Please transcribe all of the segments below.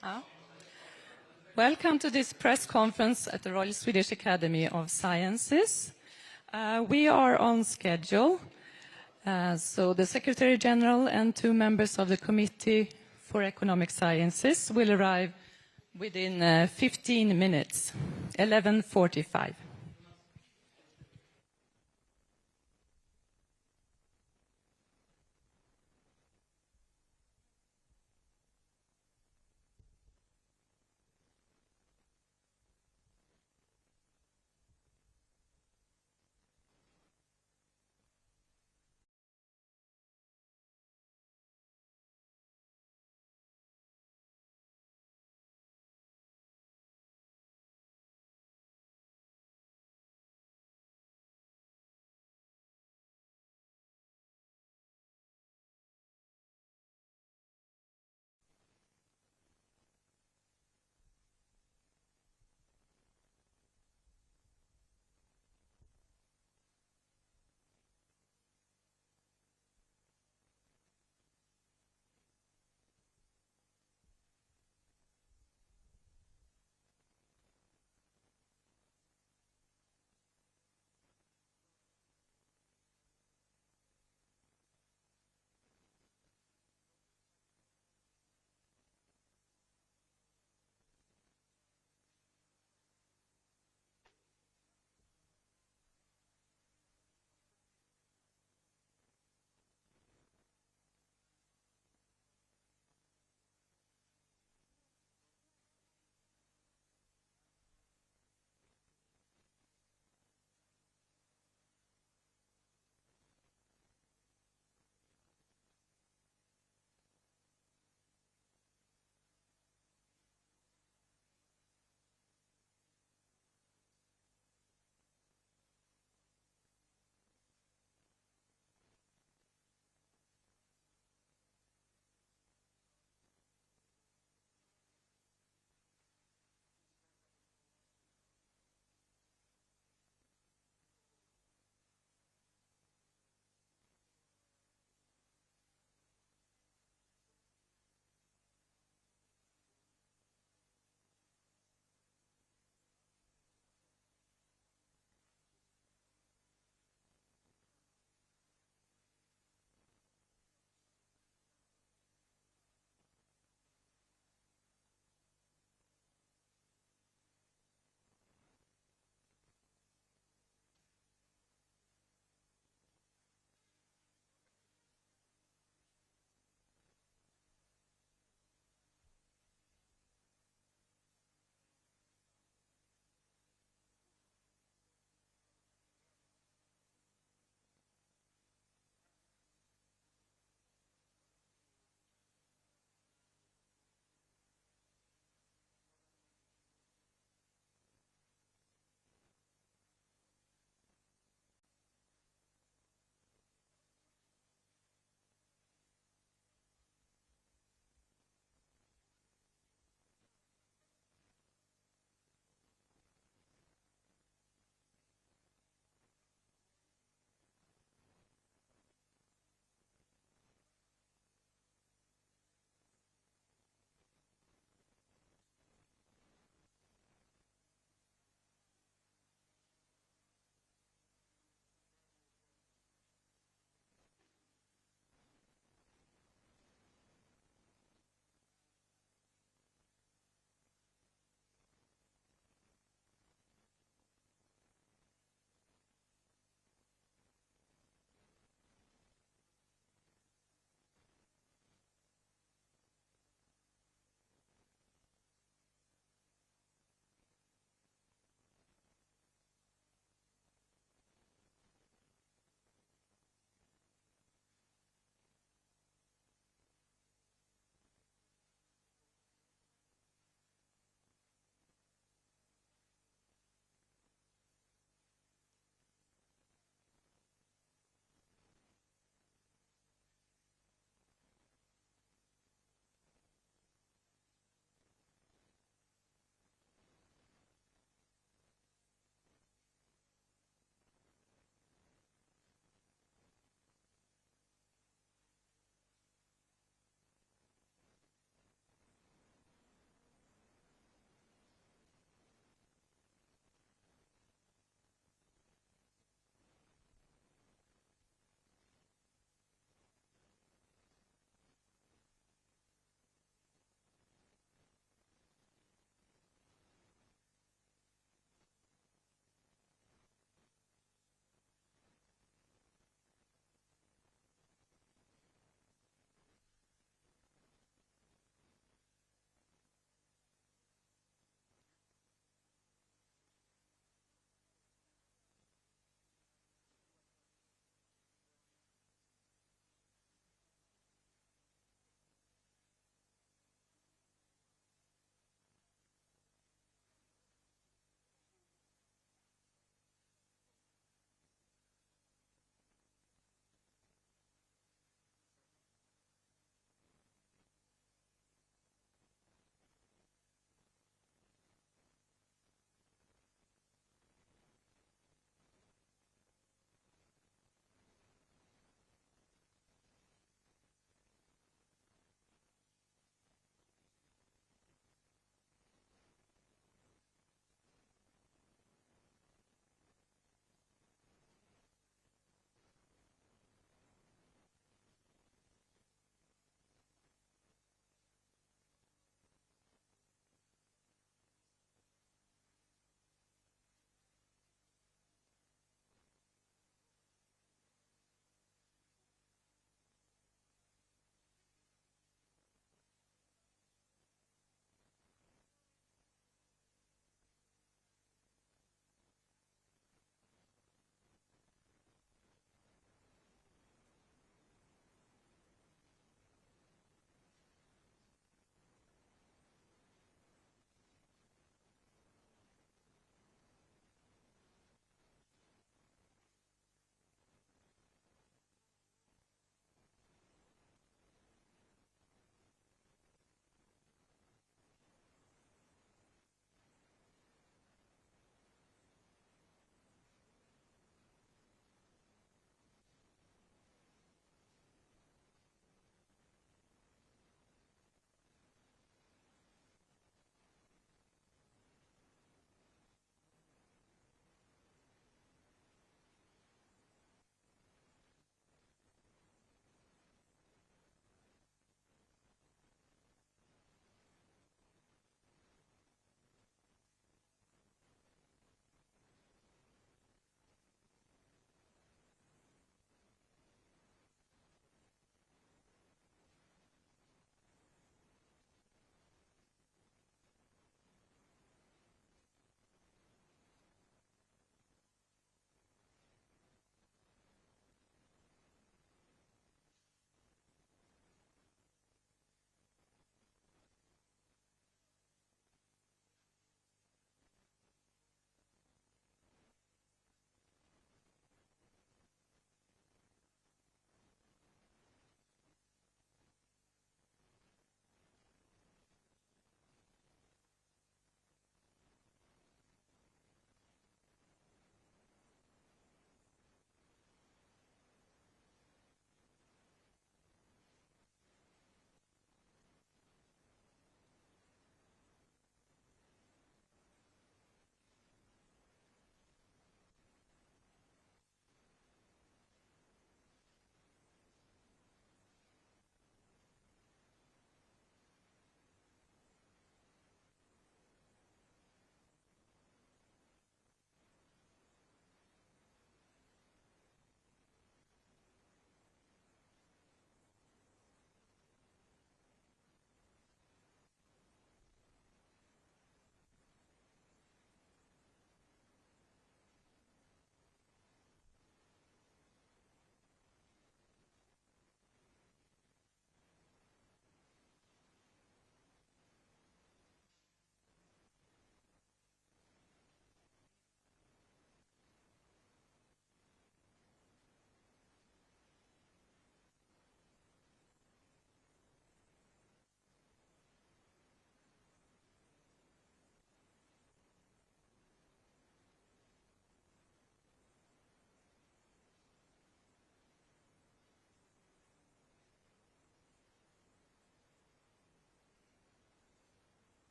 Ah. Welcome to this press conference at the Royal Swedish Academy of Sciences. We are on schedule. So the Secretary General and 2 members of the Committee for Economic Sciences will arrive within 15 minutes, 11:45.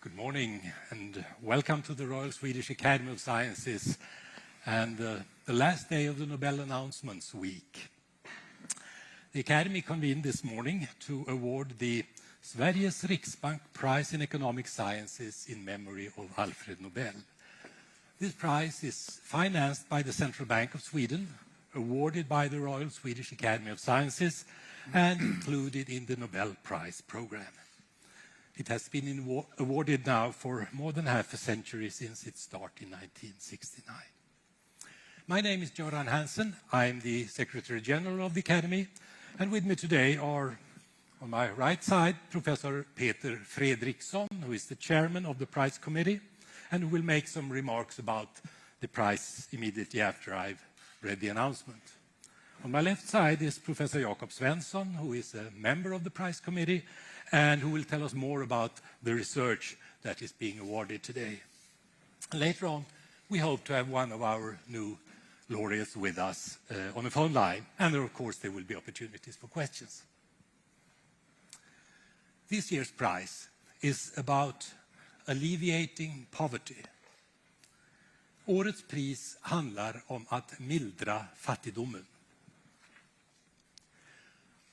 Good morning and welcome to the Royal Swedish Academy of Sciences and the last day of the Nobel Announcements Week. The Academy convened this morning to award the Sveriges Riksbank Prize in Economic Sciences in memory of Alfred Nobel. This prize is financed by the Central Bank of Sweden, awarded by the Royal Swedish Academy of Sciences and included in the Nobel Prize program. It has been awarded now for more than half a century since its start in 1969. My name is Göran Hansen. I am the Secretary General of the Academy, and with me today are, on my right side, Professor Peter Fredriksson, who is the Chairman of the Prize Committee, and who will make some remarks about the prize immediately after I've read the announcement. On my left side is Professor Jakob Svensson, who is a member of the Prize Committee, and who will tell us more about the research that is being awarded today. Later on, we hope to have one of our new laureates with us on a phone line, and of course there will be opportunities for questions. This year's prize is about alleviating poverty. Årets pris handlar om att mildra fattigdomen.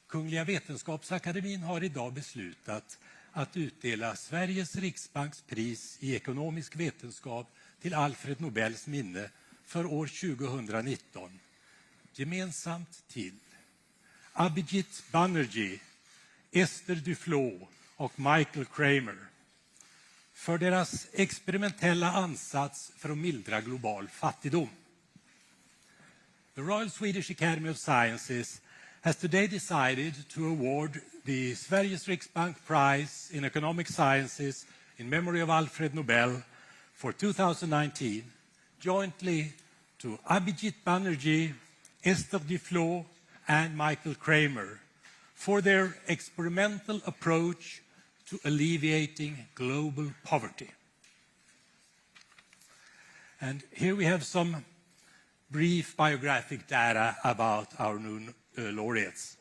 Kungliga Vetenskapsakademin har idag beslutat att utdela Sveriges Riksbanks pris i ekonomisk vetenskap till Alfred Nobels minne för år 2019, gemensamt till Abhijit Banerjee, Esther Duflo och Michael Kramer för deras experimentella ansats för att mildra global fattigdom. The Royal Swedish Academy of Sciences has today decided to award the Sveriges Riksbank Prize in Economic Sciences in memory of Alfred Nobel for 2019 jointly to Abhijit Banerjee, Esther Duflo, and Michael Kramer for their experimental approach to alleviating global poverty. And here we have some brief biographic data about our new laureates.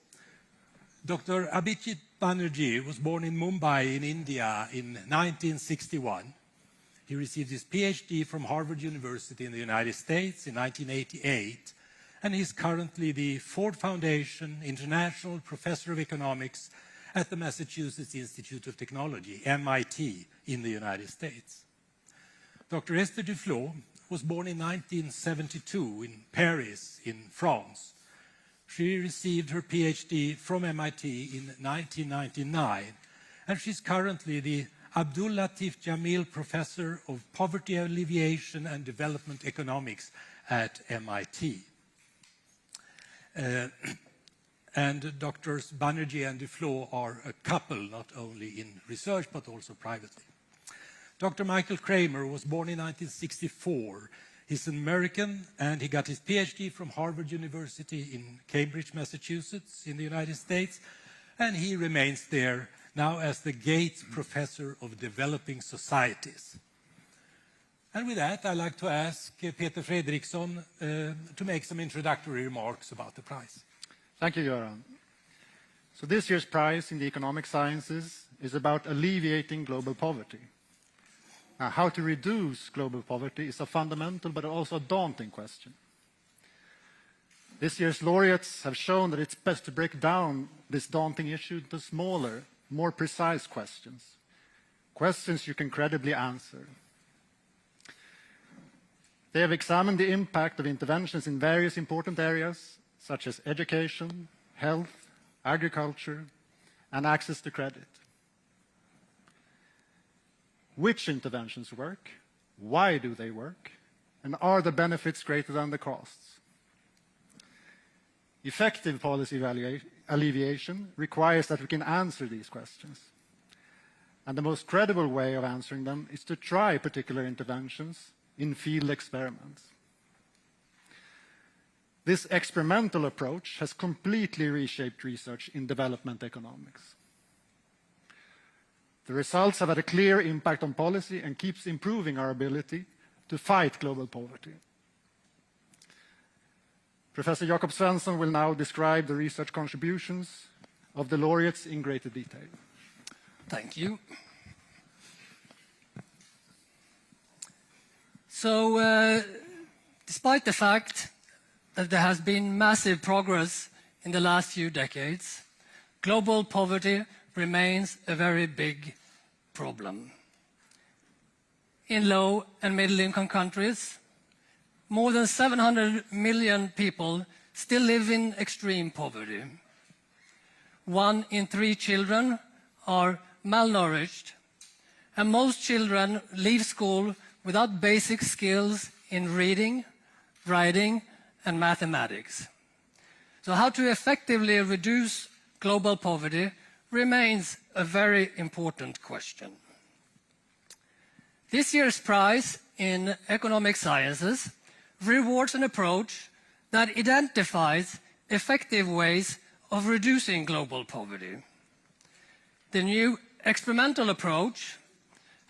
Dr. Abhijit Banerjee was born in Mumbai in India in 1961. He received his PhD from Harvard University in the United States in 1988, and he is currently the Ford Foundation International Professor of Economics at the Massachusetts Institute of Technology, MIT, in the United States. Dr. Esther Duflo was born in 1972 in Paris, in France. She received her PhD from MIT in 1999, and she's currently the Abdul Latif Jamil Professor of Poverty Alleviation and Development Economics at MIT. And Drs. Banerjee and Duflo are a couple, not only in research, but also privately. Dr. Michael Kramer was born in 1964. He's an American, and he got his PhD from Harvard University in Cambridge, Massachusetts, in the United States, and he remains there now as the Gates Professor of Developing Societies. And with that, I'd like to ask Peter Fredriksson to make some introductory remarks about the prize. Thank you, Göran. So this year's prize in the economic sciences is about alleviating global poverty. Now, how to reduce global poverty is a fundamental but also a daunting question. This year's laureates have shown that it's best to break down this daunting issue into smaller, more precise questions. Questions you can credibly answer. They have examined the impact of interventions in various important areas, such as education, health, agriculture, and access to credit. Which interventions work? Why do they work? And are the benefits greater than the costs? Effective policy alleviation requires that we can answer these questions. And the most credible way of answering them is to try particular interventions in field experiments. This experimental approach has completely reshaped research in development economics. The results have had a clear impact on policy and keeps improving our ability to fight global poverty. Professor Jakob Svensson will now describe the research contributions of the laureates in greater detail. Thank you. So, despite the fact that there has been massive progress in the last few decades, global poverty remains a very big problem. In low and middle-income countries, more than 700 million people still live in extreme poverty. 1 in 3 children are malnourished, and most children leave school without basic skills in reading, writing, and mathematics. So how to effectively reduce global poverty remains a very important question. This year's prize in economic sciences rewards an approach that identifies effective ways of reducing global poverty. The new experimental approach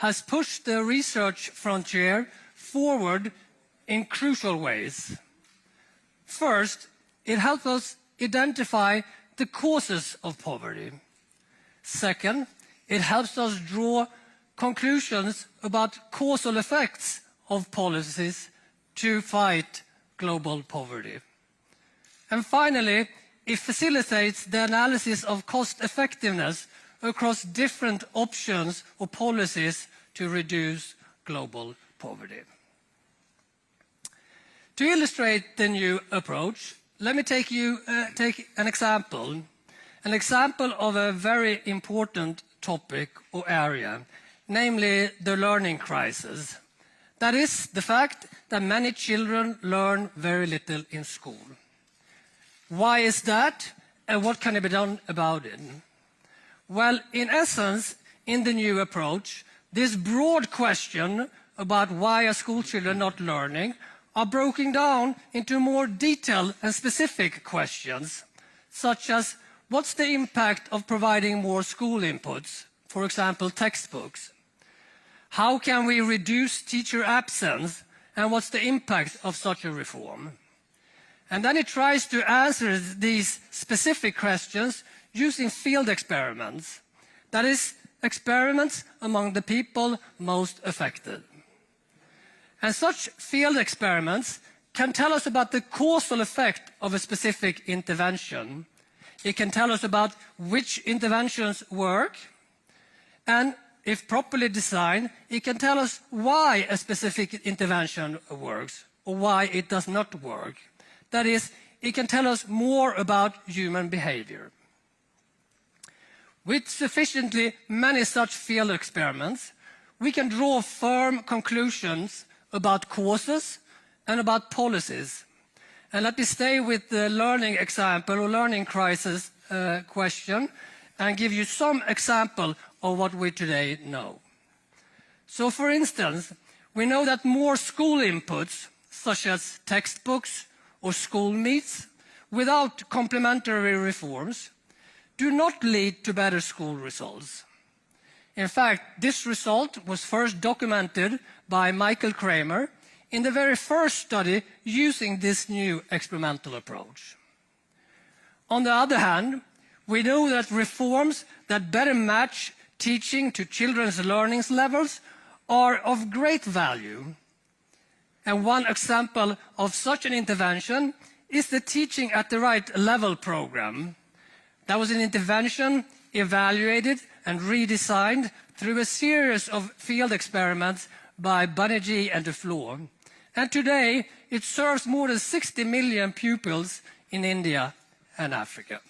has pushed the research frontier forward in crucial ways. First, it helps us identify the causes of poverty. Second, it helps us draw conclusions about causal effects of policies to fight global poverty. And finally, it facilitates the analysis of cost effectiveness across different options or policies to reduce global poverty. To illustrate the new approach, let me take an example of a very important topic or area, namely the learning crisis. That is the fact that many children learn very little in school. Why is that, and what can be done about it? Well, in essence, in the new approach, this broad question about why are school children not learning are broken down into more detailed and specific questions, such as what's the impact of providing more school inputs, for example, textbooks? How can we reduce teacher absence, and what's the impact of such a reform? And then it tries to answer these specific questions using field experiments. That is, experiments among the people most affected. And such field experiments can tell us about the causal effect of a specific intervention. It can tell us about which interventions work, and if properly designed, it can tell us why a specific intervention works or why it does not work. That is, it can tell us more about human behavior. With sufficiently many such field experiments, we can draw firm conclusions about causes and about policies. And let me stay with the learning example or learning crisis question and give you some example of what we today know. So for instance, we know that more school inputs, such as textbooks or school meals, without complementary reforms, do not lead to better school results. In fact, this result was first documented by Michael Kramer in the very first study using this new experimental approach. On the other hand, we know that reforms that better match teaching to children's learning levels are of great value. And one example of such an intervention is the Teaching at the Right Level program. That was an intervention evaluated and redesigned through a series of field experiments by Banerjee and Duflo. And today, it serves more than 60 million pupils in India and Africa.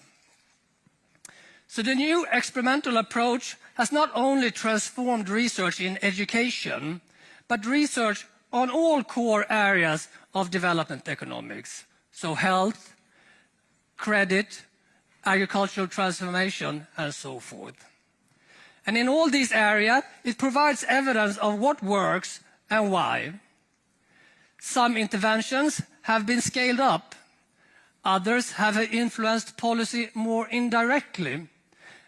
So the new experimental approach has not only transformed research in education, but research on all core areas of development economics. So health, credit, agricultural transformation, and so forth. And in all these areas, it provides evidence of what works and why. Some interventions have been scaled up. Others have influenced policy more indirectly.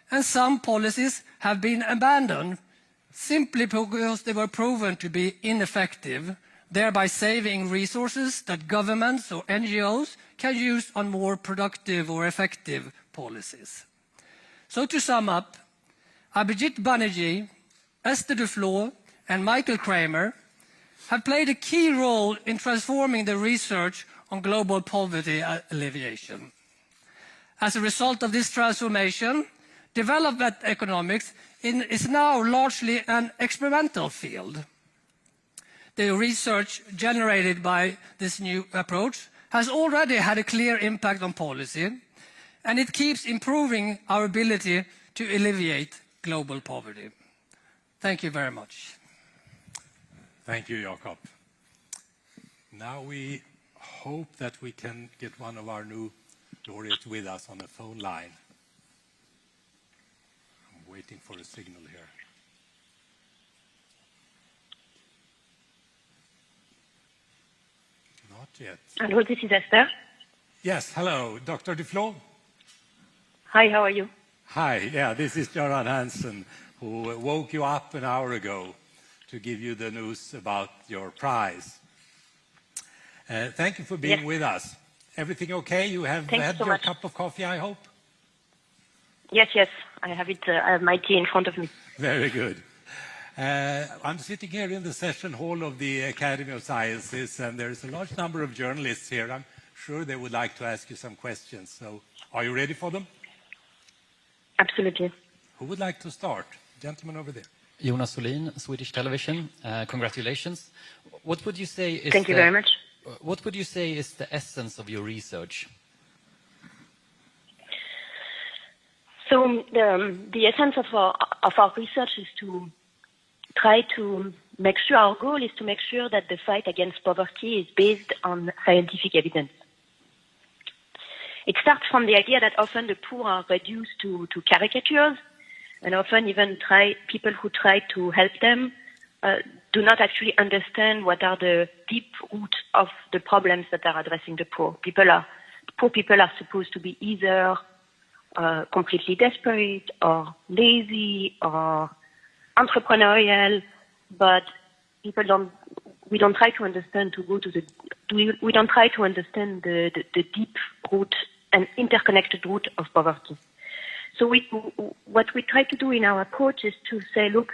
And some policies have been abandoned simply because they were proven to be ineffective, thereby saving resources that governments or NGOs can use on more productive or effective policies. So to sum up, Abhijit Banerjee, Esther Duflo, and Michael Kramer have played a key role in transforming the research on global poverty alleviation. As a result of this transformation, development economics is now largely an experimental field. The research generated by this new approach has already had a clear impact on policy, and it keeps improving our ability to alleviate global poverty. Thank you very much. Thank you, Jakob. Now we hope that we can get one of our new laureates with us on the phone line. I'm waiting for a signal here. Not yet. Hello, this is Esther. Yes, hello, Dr. Duflo. Hi, how are you? Hi, yeah, this is Göran Hansen, who woke you up an hour ago to give you the news about your prize. Thank you for being with us. Everything okay? You have had so your much. cup of coffee, I hope? Yes, I have it. I have my tea in front of me. Very good. I'm sitting here in the session hall of the Academy of Sciences, and there's a large number of journalists here. I'm sure they would like to ask you some questions. So, are you ready for them? Absolutely. Who would like to start? Gentleman over there. Jonas Solin, Swedish Television. Congratulations. What would you say is Thank you very much. What would you say is the essence of your research? So the essence of our research is to try to make sure, our goal is to make sure that the fight against poverty is based on scientific evidence. It starts from the idea that often the poor are reduced to caricatures, and often even people who try to help them do not actually understand what are the deep roots of the problems that are addressing the poor. Poor people are supposed to be either completely desperate or lazy or entrepreneurial, but we don't try to understand we don't try to understand the deep root and interconnected root of poverty. So what we try to do in our approach is to say, look,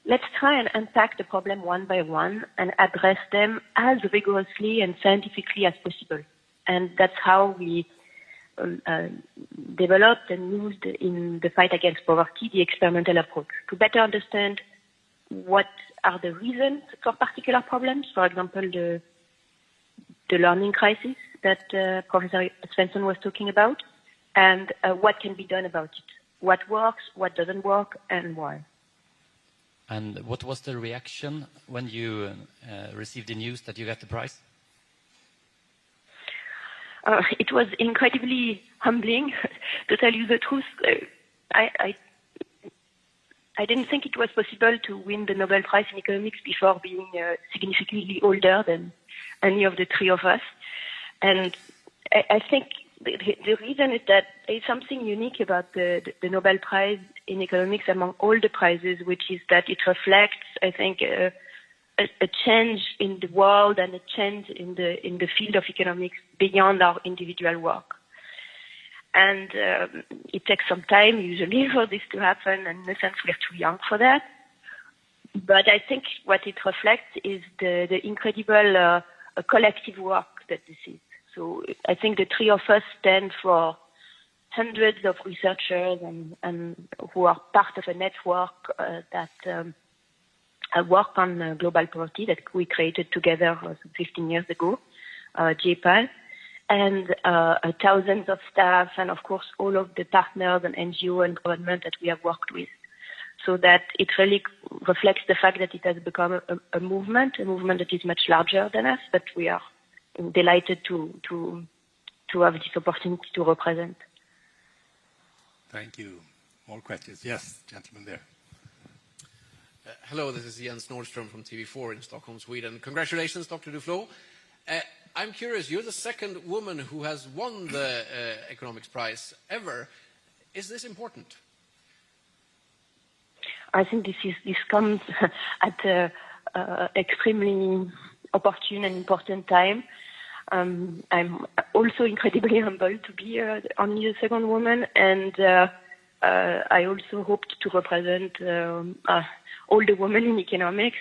let's try and unpack the problem one by one and address them as rigorously and scientifically as possible. And that's how we developed and used in the fight against poverty the experimental approach to better understand what are the reasons for particular problems. For example, the learning crisis that Professor Svensson was talking about, and what can be done about it. What works, what doesn't work, and why. And what was the reaction when you received the news that you got the prize? It was incredibly humbling, to tell you the truth. I didn't think it was possible to win the Nobel Prize in economics before being significantly older than any of the three of us. And I think the reason is that there's something unique about the Nobel Prize in economics among all the prizes, which is that it reflects, I think, a change in the world and a change in the field of economics beyond our individual work. And it takes some time usually for this to happen, and in a sense we're too young for that. But I think what it reflects is the incredible collective work that this is. So I think the three of us stand for hundreds of researchers and who are part of a network that work on global poverty that we created together 15 years ago, JPAL, and thousands of staff, and of course all of the partners and NGO and government that we have worked with. So that it really reflects the fact that it has become a movement that is much larger than us, but we are delighted to have this opportunity to represent. Thank you. More questions? Yes, gentleman there. Hello, this is Jens Nordström from TV4 in Stockholm, Sweden. Congratulations, Dr. Duflo. I'm curious, you're the second woman who has won the economics prize ever. Is this important? I think this comes at an extremely opportune and important time. I'm also incredibly humbled to be only the second woman, and I also hoped to represent all the women in economics.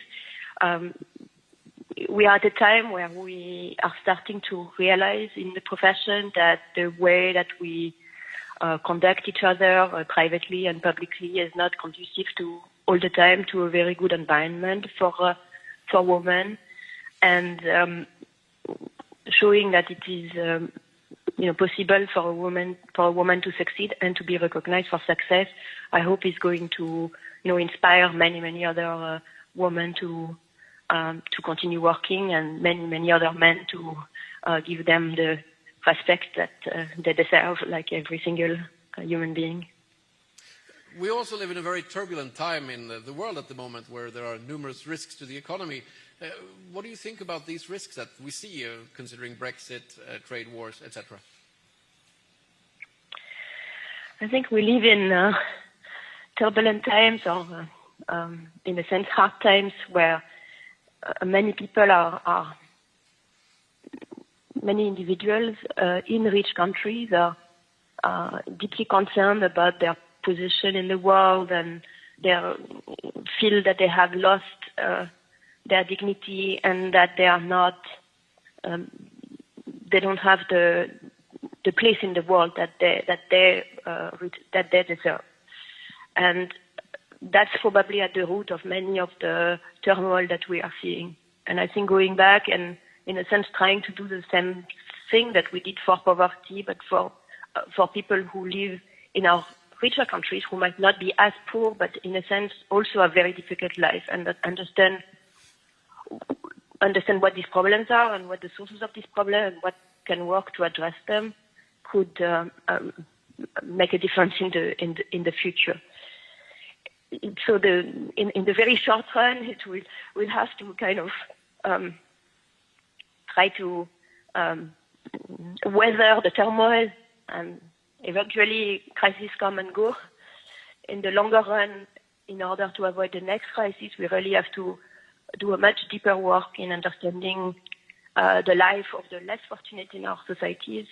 we are at a time where we are starting to realize in the profession that the way that we conduct each other privately and publicly is not conducive to all the time to a very good environment for women, and showing that it is possible for a woman to succeed and to be recognized for success. I hope is going to inspire many other women to continue working, and many other men to give them the respect that they deserve, like every single human being. We also live in a very turbulent time in the world at the moment, where there are numerous risks to the economy. What do you think about these risks that we see, considering Brexit, trade wars, etc.? I think we live in turbulent times, or in a sense hard times, where many people many individuals in rich countries are deeply concerned about their position in the world, and they feel that they have lost their dignity, and that they are not, they don't have the place in the world that they deserve, and that's probably at the root of many of the turmoil that we are seeing. And I think going back and, in a sense, trying to do the same thing that we did for poverty, but for people who live in our richer countries, who might not be as poor, but in a sense also a very difficult life, and that understand what these problems are and what the sources of these problems and what can work to address them could make a difference in the future. So in the very short run, we'll have to kind of try to weather the turmoil, and eventually crises come and go. In the longer run, in order to avoid the next crisis, we really have to do a much deeper work in understanding the life of the less fortunate in our societies,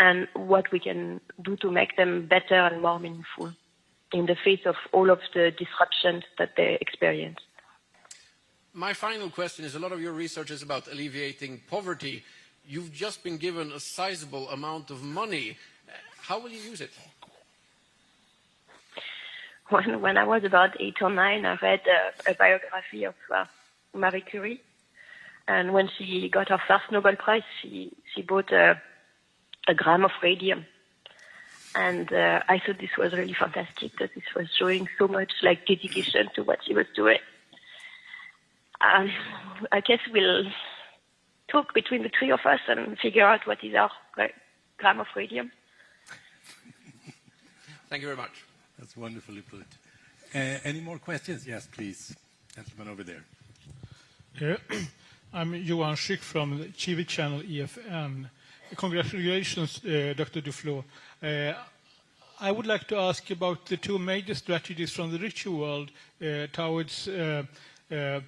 and what we can do to make them better and more meaningful in the face of all of the disruptions that they experience. My final question is, a lot of your research is about alleviating poverty. You've just been given a sizable amount of money. How will you use it? When I was about 8 or 9, I read a biography of Marie Curie. And when she got her first Nobel Prize, she bought a gram of radium. And I thought this was really fantastic, that this was showing so much dedication to what she was doing. I guess we'll talk between the three of us and figure out what is our gram of radium. Thank you very much. That's wonderfully put. Any more questions? Yes, please. Gentleman over there. I'm Johan Schick from the TV channel EFN. Congratulations, Dr. Duflo. I would like to ask about the two major strategies from the richer world towards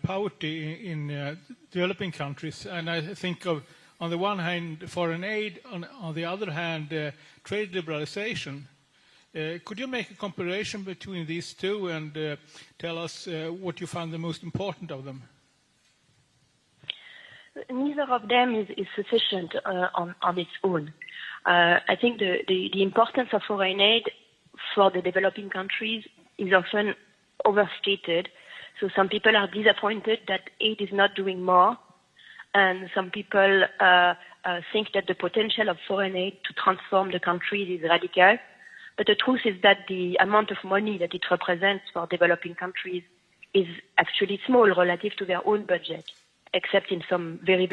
poverty in developing countries. And I think of, on the one hand, foreign aid, on the other hand, trade liberalization. Could you make a comparison between these two and tell us what you found the most important of them? Neither of them is sufficient on its own. I think the importance of foreign aid for the developing countries is often overstated. So some people are disappointed that aid is not doing more, and some people think that the potential of foreign aid to transform the countries is radical. But the truth is that the amount of money that it represents for developing countries is actually small relative to their own budget, except in some very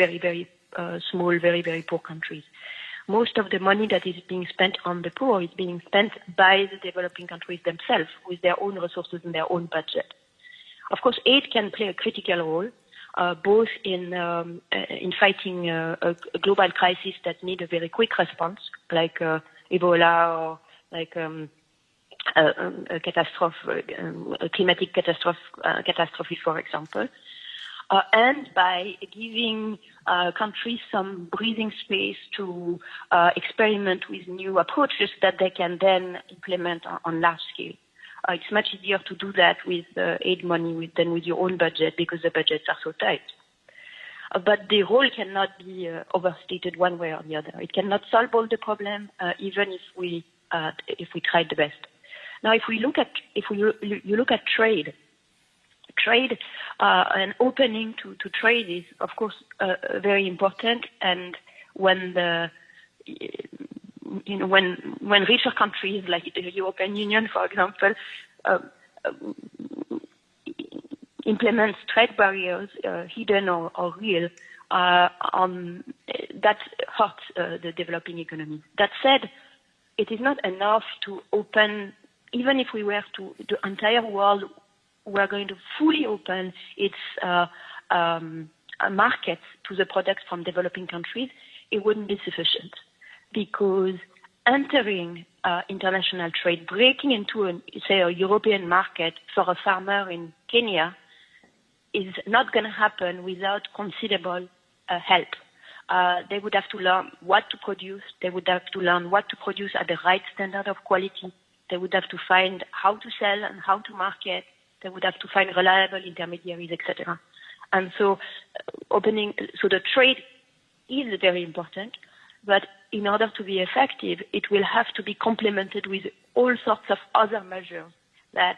small, very poor countries. Most of the money that is being spent on the poor is being spent by the developing countries themselves with their own resources and their own budget. Of course, aid can play a critical role, both in fighting a global crisis that need a very quick response, like Ebola or like a climatic catastrophe, for example, and by giving countries some breathing space to experiment with new approaches that they can then implement on large scale. It's much easier to do that with aid money than with your own budget, because the budgets are so tight. but the role cannot be overstated one way or the other. It cannot solve all the problem, even if we tried the best. Now, if you look at trade and opening to trade is, of course, very important. And when when richer countries like the European Union, for example, implements trade barriers, hidden or real, that hurts the developing economies. That said, it is not enough to open, even if we were to, the entire world were going to fully open its markets to the products from developing countries, it wouldn't be sufficient. Because entering international trade, breaking into, a European market for a farmer in Kenya is not going to happen without considerable help. They would have to learn what to produce. They would have to learn what to produce at the right standard of quality. They would have to find how to sell and how to market. They would have to find reliable intermediaries, etc. And so the trade is very important, but in order to be effective, it will have to be complemented with all sorts of other measures that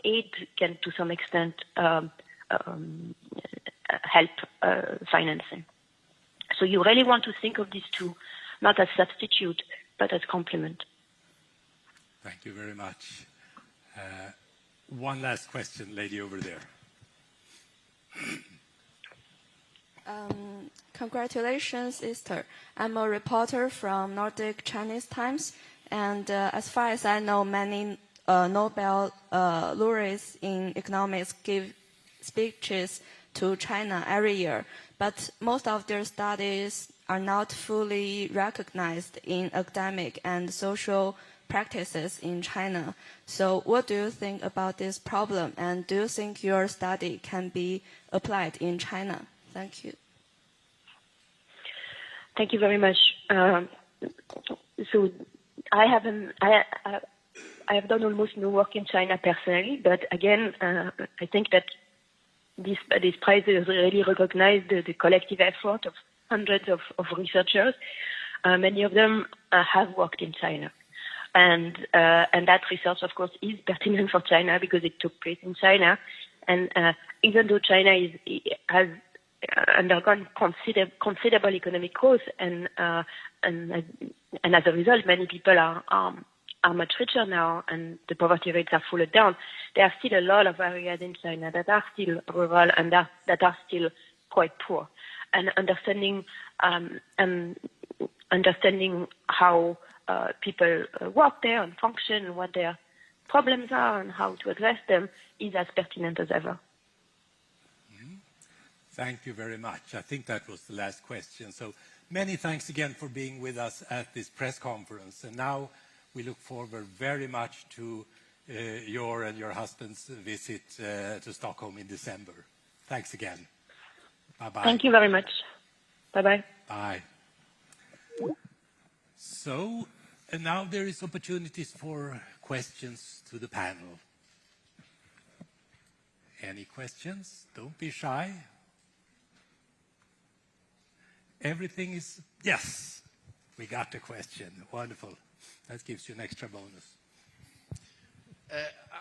aid can, to some extent, help financing. So you really want to think of these two, not as substitute, but as complement. Thank you very much. One last question, lady over there. Congratulations, Esther. I'm a reporter from Nordic Chinese Times, and as far as I know, many Nobel laureates in economics give speeches to China every year, but most of their studies are not fully recognized in academic and social practices in China. So what do you think about this problem, and do you think your study can be applied in China? Thank you. Thank you very much. So I have done almost no work in China personally, but again, I think that this prize has really recognized the collective effort of hundreds of researchers. Many of them have worked in China. And that research, of course, is pertinent for China because it took place in China. And even though China has undergone considerable economic growth, and as a result, many people are much richer now, and the poverty rates are fallen down. There are still a lot of areas in China that are still rural and that are still quite poor. And understanding how people work there and function, and what their problems are, and how to address them is as pertinent as ever. Thank you very much. I think that was the last question. So many thanks again for being with us at this press conference. And now we look forward very much to your and your husband's visit to Stockholm in December. Thanks again. Bye-bye. Thank you very much. Bye-bye. Bye. So and now there is opportunities for questions to the panel. Any questions? Don't be shy. Everything is, yes, we got a question. Wonderful. That gives you an extra bonus.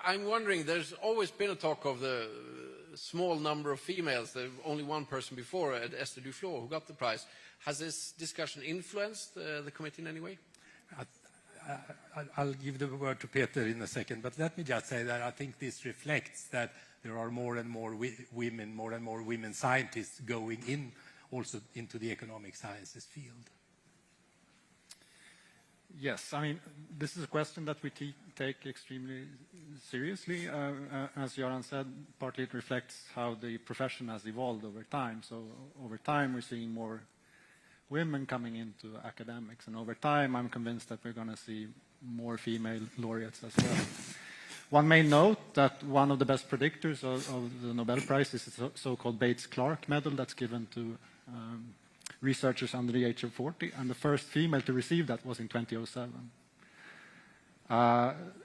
I'm wondering, there's always been a talk of the small number of females. There's only one person before, Esther Duflo, who got the prize. Has this discussion influenced the committee in any way? I'll give the word to Peter in a second, but let me just say that I think this reflects that there are more and more women scientists going in also into the economic sciences field. Yes, I mean, this is a question that we take extremely seriously. As Göran said, partly it reflects how the profession has evolved over time. So over time, we're seeing more women coming into academics. And over time, I'm convinced that we're going to see more female laureates as well. One may note that one of the best predictors of the Nobel Prize is the so-called Bates-Clark medal that's given to researchers under the age of 40, and the first female to receive that was in 2007.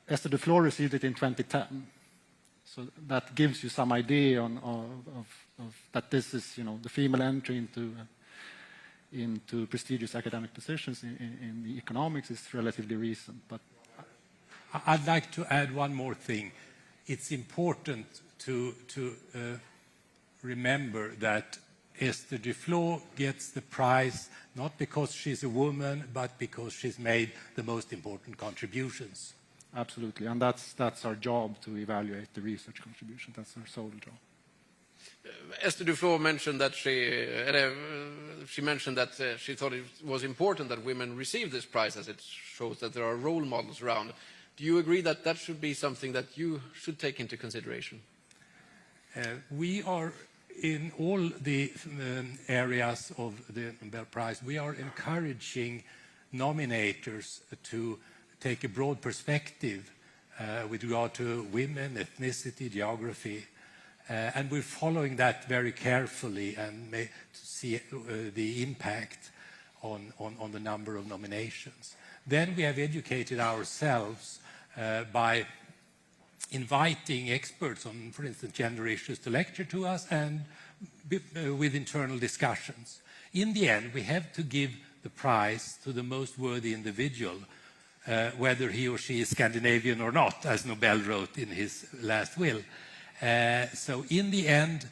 Esther Duflo received it in 2010. So that gives you some idea of that this is, the female entry into prestigious academic positions in the economics is relatively recent. But I'd like to add one more thing. It's important to remember that Esther Duflo gets the prize not because she's a woman, but because she's made the most important contributions. Absolutely, and that's our job, to evaluate the research contribution. That's our sole job. Esther Duflo mentioned that she mentioned that she thought it was important that women receive this prize, as it shows that there are role models around. Do you agree that that should be something that you should take into consideration? We are, in all the areas of the Nobel Prize, we are encouraging nominators to take a broad perspective with regard to women, ethnicity, geography, and we're following that very carefully and to see the impact on the number of nominations. Then we have educated ourselves by inviting experts on, for instance, gender issues to lecture to us, and with internal discussions. In the end, we have to give the prize to the most worthy individual, whether he or she is Scandinavian or not, as Nobel wrote in his last will. So in the end,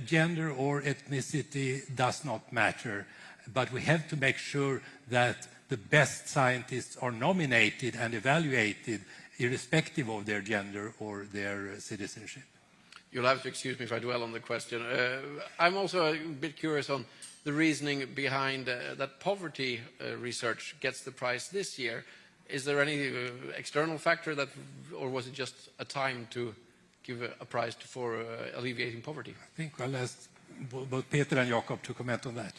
gender or ethnicity does not matter, but we have to make sure that the best scientists are nominated and evaluated irrespective of their gender or their citizenship. You'll have to excuse me if I dwell on the question. I'm also a bit curious on the reasoning behind that poverty research gets the prize this year. Is there any external factor that, or was it just a time to give a prize for alleviating poverty? I think I'll ask both Peter and Jakob to comment on that.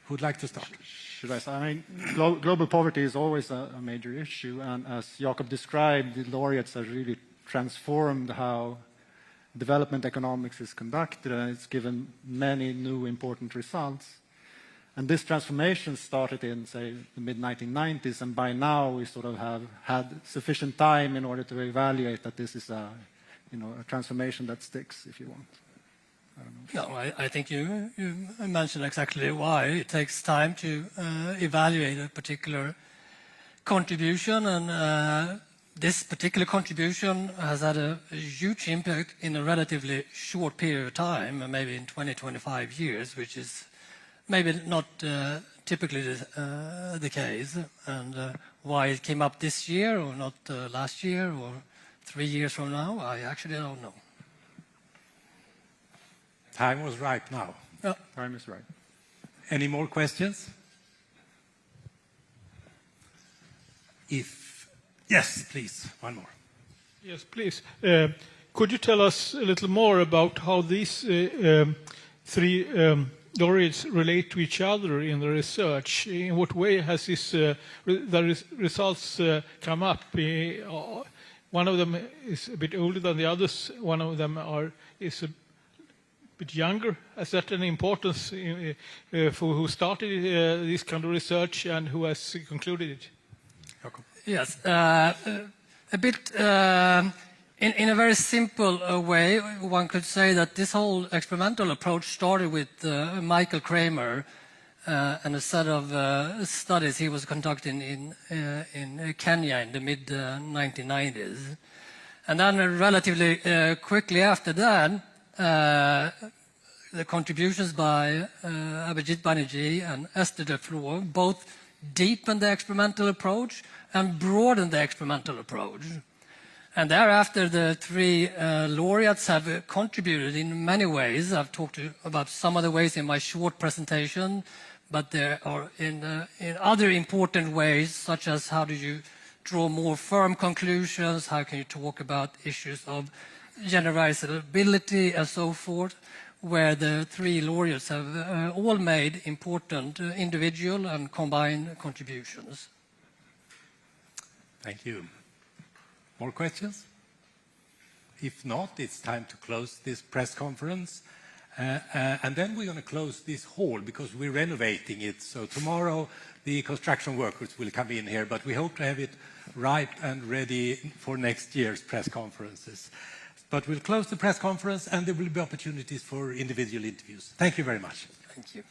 Who'd like to start? Should I say? I mean, global poverty is always a major issue, and as Jakob described, the laureates have really transformed how development economics is conducted, and it's given many new important results. And this transformation started in, say, the mid-1990s, and by now we sort of have had sufficient time in order to evaluate that this is a transformation that sticks, if you want. I don't know. No, I think you mentioned exactly why. It takes time to evaluate a particular contribution, and this particular contribution has had a huge impact in a relatively short period of time, maybe in 20-25 years, which is maybe not typically the case. And why it came up this year or not last year or 3 years from now, I actually don't know. Time was ripe now. Yeah. Time is right. Any more questions? Yes, please, one more. Yes, please. Could you tell us a little more about how these three laureates relate to each other in the research? In what way has the results come up? One of them is a bit older than the others. One of them is a bit younger. Has that an importance for who started this kind of research and who has concluded it? Yes, a bit in a very simple way, one could say that this whole experimental approach started with Michael Kramer and a set of studies he was conducting in Kenya in the mid-1990s. And then relatively quickly after that, the contributions by Abhijit Banerjee and Esther Duflo both deepened the experimental approach and broadened the experimental approach. And thereafter, the three laureates have contributed in many ways. I've talked about some of the ways in my short presentation, but there are in other important ways, such as how do you draw more firm conclusions, how can you talk about issues of generalizability and so forth, where the three laureates have all made important individual and combined contributions. Thank you. More questions? If not, it's time to close this press conference. And then we're going to close this hall because we're renovating it. So tomorrow the construction workers will come in here, but we hope to have it right and ready for next year's press conferences. But we'll close the press conference and there will be opportunities for individual interviews. Thank you very much. Thank you.